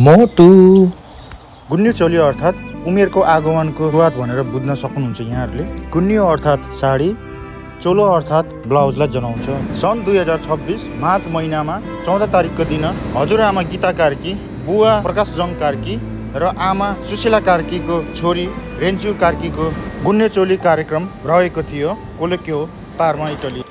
मोटु गुन्यु चोली अर्थात् उमेरको आगमनको सुरुवात भनेर बुझ्न सक्नुहुन्छ यहाँहरूले। गुन्यु अर्थात् साडी, चोलो अर्थात् ब्लाउजलाई जनाउँछ। सन् 2026 मार्च महिनामा 14 तारिकको दिन हजुरआमा गीता कार्की, बुवा प्रकाश जङ कार्की र आमा सुशीला कार्कीको छोरी रेन्चु कार्कीको गुन्यु चोली कार्यक्रम रहेको थियो कोलोक्यो Parma Italy.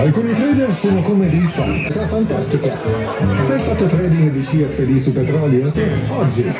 Alcuni trader sono come dei fan, è fantastica. Hai fatto trading di CFD su petrolio? Oggi.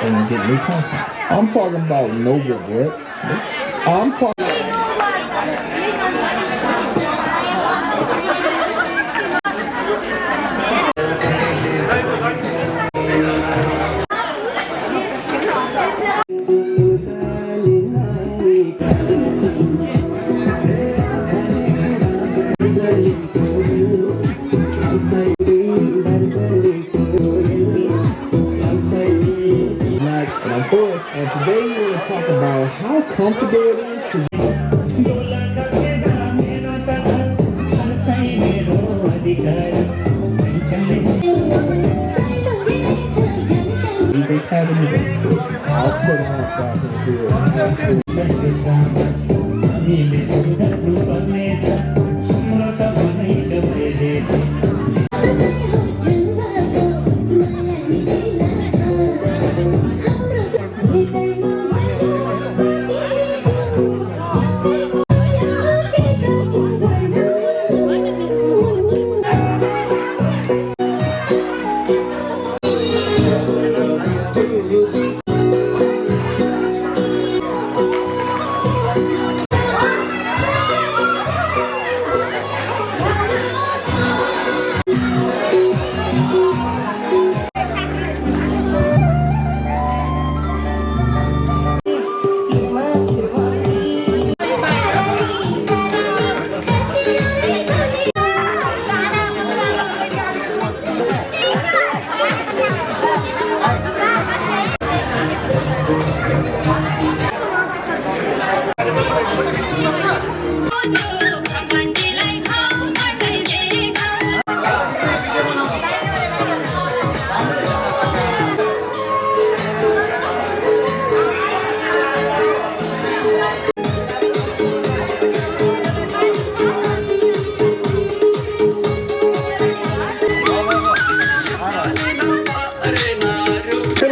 And get new content. I'm talking about no regret. I'm talking. And today we're going to talk about how comfortable it is to I'll put on back in the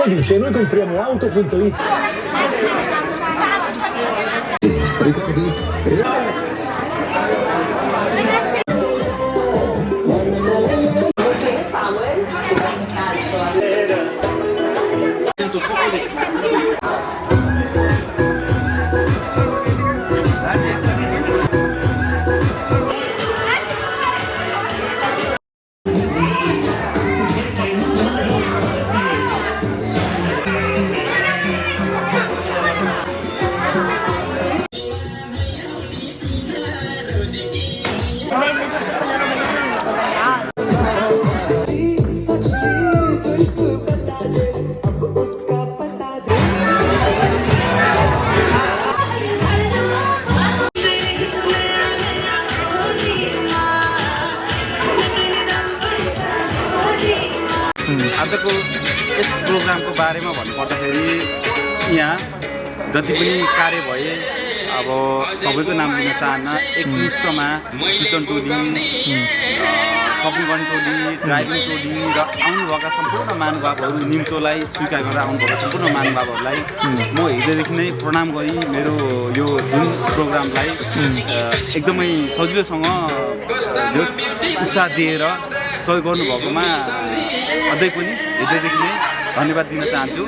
lo dice, noi compriamo auto.it. Ricordi? आजको यस प्रोग्रामको बारेमा भन्नुपर्दाखेरि यहाँ जति पनि कार्य भए अब सबैको नाम लिन चाहन्न एकमुष्टमा किचन टोली सपिङ टोली ड्राइभिङ टोली र आउनुभएका सम्पूर्ण महानुभावहरू निम्तोलाई स्वीकार गरेर आउनुभएका सम्पूर्ण महानुभावहरूलाई म हिजोदेखि नै प्रणाम गरी मेरो यो जुन प्रोग्रामलाई एकदमै सजिलोसँग उत्साह दिएर सहयोग गर्नुभएकोमा अझै पनि हिजोदेखि नै धन्यवाद दिन चाहन्छु।